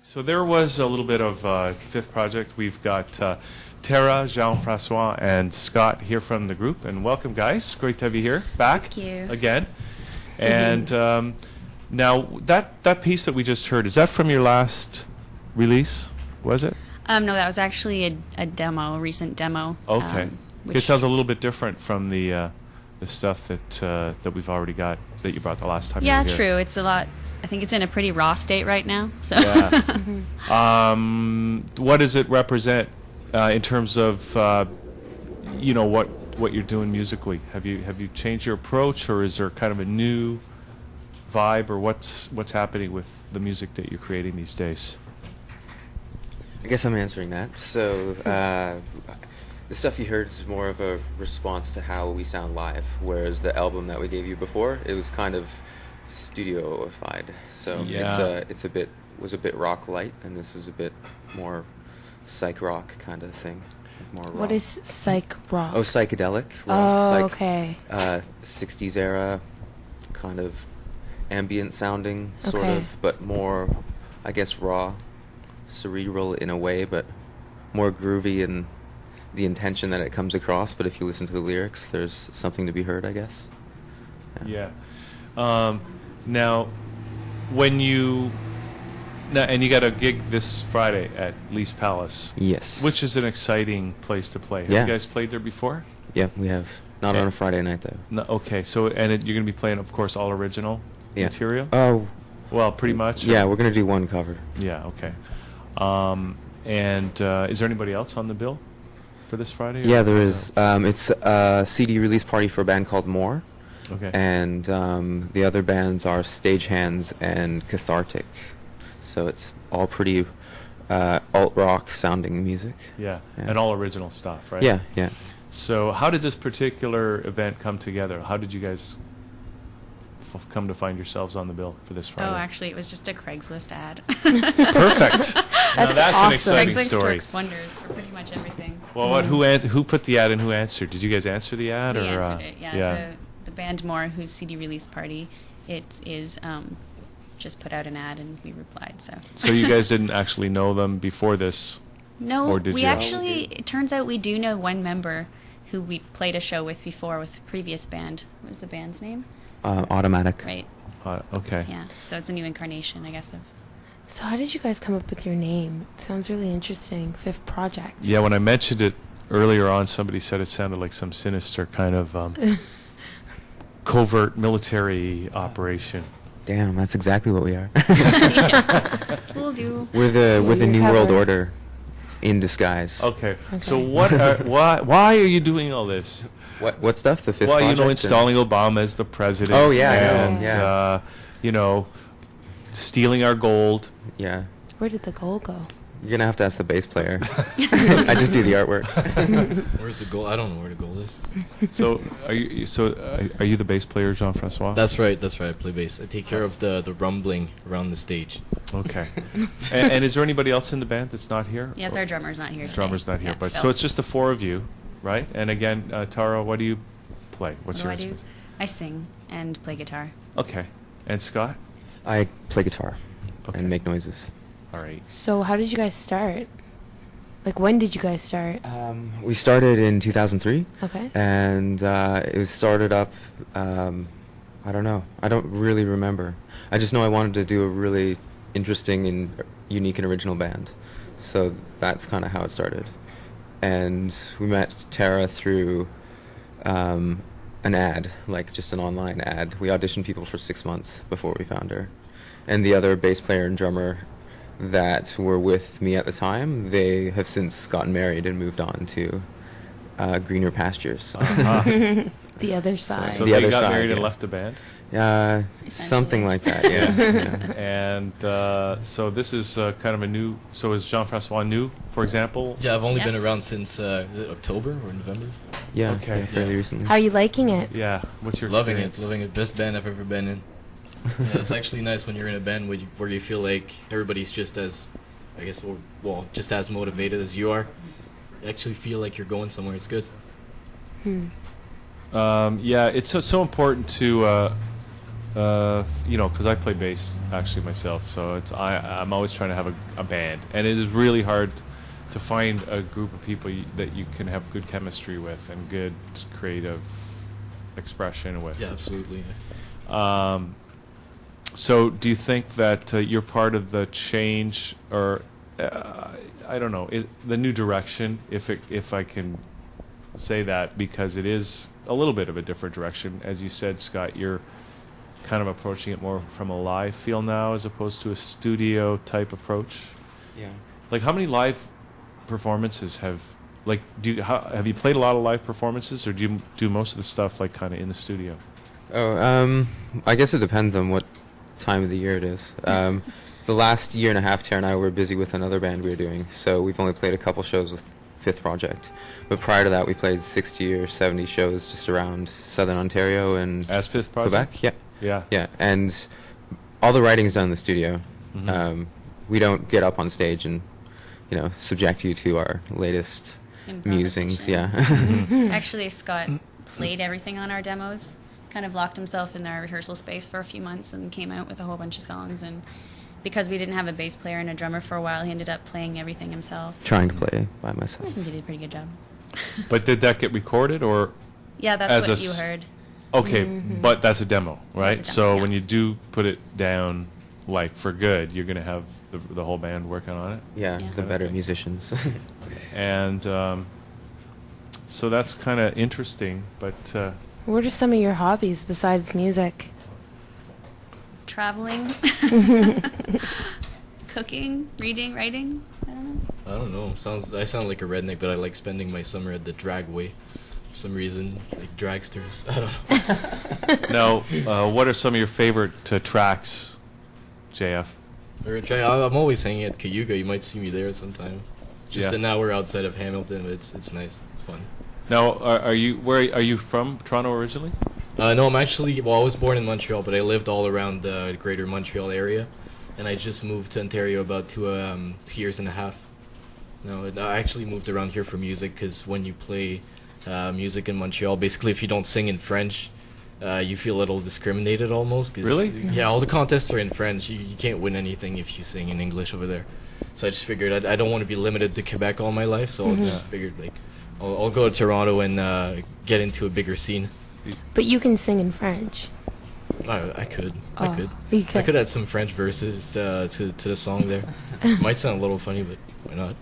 So there was a little bit of fifth project. We've got Tara, Jean-Francois, and Scott here from the group. And welcome, guys. Great to have you here back. Thank you. Again. And now that piece that we just heard, is that from your last release? Was it? No, that was actually a demo, a recent demo. Okay. It sounds a little bit different from the stuff that we've already got that you brought the last time. Yeah, you were here. true. It's a lot. I think it's in a pretty raw state right now. So. Yeah. What does it represent in terms of what you're doing musically? Have you changed your approach, or is there kind of a new vibe, or what's happening with the music that you're creating these days? I guess I'm answering that. So the stuff you heard is more of a response to how we sound live, whereas the album that we gave you before, it was kind of studioified. So yeah. it was a bit rock light, and this is a bit more psych rock kind of thing. More rock. What is psych rock? Oh, psychedelic rock. Oh, like, okay. 60s era kind of ambient sounding, sort Okay. of, but more, I guess, raw, cerebral in a way, but more groovy in the intention that it comes across. But if you listen to the lyrics, there's something to be heard, I guess. Yeah. Now, and you got a gig this Friday at Lee's Palace. Yes. Which is an exciting place to play. Have Yeah. you guys played there before? Yeah, we have. Not on a Friday night, though. No, okay, so you're going to be playing, of course, all original material? Oh. Well, pretty much. Yeah, we're going to do one cover. Yeah, okay. And is there anybody else on the bill for this Friday? Yeah, there is. It's a CD release party for a band called More. Okay. And the other bands are Stagehands and Cathartic. So it's all pretty alt-rock sounding music. Yeah, and all original stuff, right? Yeah, yeah. So how did this particular event come together? How did you guys come to find yourselves on the bill for this Friday? Oh, actually, it was just a Craigslist ad. Perfect. Now that's awesome. an exciting Craigslist story. works wonders for pretty much everything. Well, who put the ad and who answered? Did you guys answer the ad? We or, answered it, yeah. The band More, whose CD release party, it is just put out an ad and we replied. So you guys didn't actually know them before this? No, or did we you? actually, it turns out we do know one member who we played a show with before with a previous band. What was the band's name? Automatic. Right. Okay. Yeah, so it's a new incarnation, I guess, of... So how did you guys come up with your name? It sounds really interesting. Fifth Project. Yeah, when I mentioned it earlier on, somebody said it sounded like some sinister kind of covert military operation. Damn, that's exactly what we are. Yeah. We'll do. We're the New World cover. Order in disguise. Okay. So why are you doing all this? What stuff? The Fifth Well, Project? installing Obama as the president. Oh, yeah, and, I know, stealing our gold. Yeah. Where did the goal go? You're going to have to ask the bass player. I just do the artwork. Where's the goal? I don't know where the goal is. So are you the bass player, Jean-Francois? That's right. I play bass. I take care of the rumbling around the stage. Okay. and is there anybody else in the band that's not here? Yes, our drummer's not here today. Drummer's not here, Yeah, but Phil. so it's just the four of you, right? And again, Tara, what do you play? What's your What do I do? instrument? I sing and play guitar. Okay. And Scott? I play guitar Okay. and make noises. All right. So how did you guys start? Like, when did you guys start? We started in 2003. Okay. And it was started up, I don't know. I don't really remember. I just know I wanted to do a really interesting and unique and original band. So that's kind of how it started. And we met Tara through an ad, like just an online ad. We auditioned people for 6 months before we found her. And the other bass player and drummer that were with me at the time, they have since gotten married and moved on to greener pastures. The other side. So The they other got side, married and yeah. left the band? Something like that, yeah. And so this is kind of a new... So is Jean-Francois new, for example? Yeah, I've only been Yes. around since is it October or November? Yeah, Okay. yeah, fairly Yeah. recently. How are you liking it? Yeah. What's your Loving experience? it, loving it. Best band I've ever been in. Yeah, it's actually nice when you're in a band where you feel like everybody's just as, I guess, just as motivated as you are. You actually feel like you're going somewhere. It's good. Hmm. Yeah, it's so important to You know, because I play bass actually myself, so I'm always trying to have a band, and it is really hard to find a group of people that you can have good chemistry with and good creative expression with. Yeah, absolutely. So do you think that you're part of the change, or I don't know, is the new direction, if I can say that, because it is a little bit of a different direction. As you said, Scott, you're kind of approaching it more from a live feel now as opposed to a studio type approach. Yeah. Like, how many live performances have you played a lot of live performances, or do you do most of the stuff like kind of in the studio? Oh, I guess it depends on what time of the year it is. The last year and a half, Tara and I were busy with another band we were doing, so we've only played a couple shows with Fifth Project. But prior to that, we played 60 or 70 shows just around Southern Ontario and As Fifth Project? Quebec. Yeah. Yeah. Yeah, and all the writing's done in the studio. Mhm. We don't get up on stage and, subject you to our latest musings. Yeah. Actually, Scott played everything on our demos, kind of locked himself in our rehearsal space for a few months and came out with a whole bunch of songs. And because we didn't have a bass player and a drummer for a while, he ended up playing everything himself. Trying to play by I myself. think he did a pretty good job. But did that get recorded, or? Yeah, As that's a what you s- heard. Okay, but that's a demo, right? That's a So demo, yeah. when you do put it down, like for good, you're going to have the whole band working on it. Yeah, Yeah. the better Okay. musicians. And so that's kind of interesting, but What are some of your hobbies besides music? Traveling, cooking, reading, writing. I don't know. I don't know. I sound like a redneck, but I like spending my summer at the dragway. For some reason, like dragsters. I don't know. now, what are some of your favorite tracks, JF? I'm always hanging at Cayuga. You might see me there sometime. Just Yeah. an hour outside of Hamilton, but it's nice. It's fun. Now, are you from? Toronto originally? No, I'm actually, I was born in Montreal, but I lived all around the greater Montreal area, and I just moved to Ontario about 2 years and a half. No, I actually moved around here for music, because when you play music in Montreal, basically if you don't sing in French, you feel a little discriminated almost. 'Cause, Really? Yeah, all the contests are in French. You can't win anything if you sing in English over there. So I just figured I don't want to be limited to Quebec all my life, so I just figured, like, I'll go to Toronto and get into a bigger scene. But you can sing in French. I could. Oh, I could. you I could. could add some French verses to the song there. Might sound a little funny, but why not?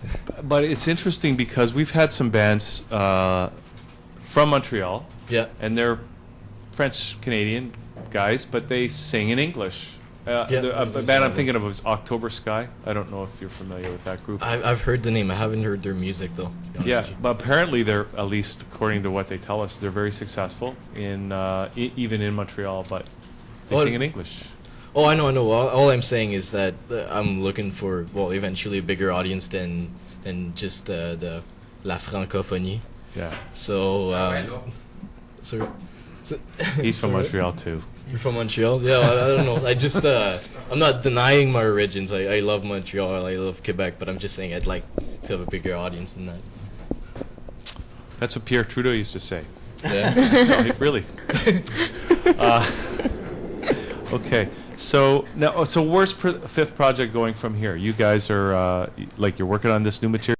But it's interesting because we've had some bands from Montreal, Yeah. and they're French Canadian guys, but they sing in English. Yeah, The there's band I'm some- thinking of is October Sky. I don't know if you're familiar with that group. I've heard the name. I haven't heard their music though. to be honest Yeah, with you. but apparently they're, at least according to what they tell us, they're very successful in even in Montreal, but they Well, sing in English. Oh, I know. All I'm saying is that I'm looking for, well, eventually a bigger audience than just the la francophonie. Yeah, So, so he's from Sorry. Montreal too. You're from Montreal? Yeah, I don't know. I just, I'm not denying my origins. I love Montreal. I love Quebec, but I'm just saying I'd like to have a bigger audience than that. That's what Pierre Trudeau used to say. Yeah. No, really. Okay, so now, so where's Fifth Project going from here? You guys are like you're working on this new material.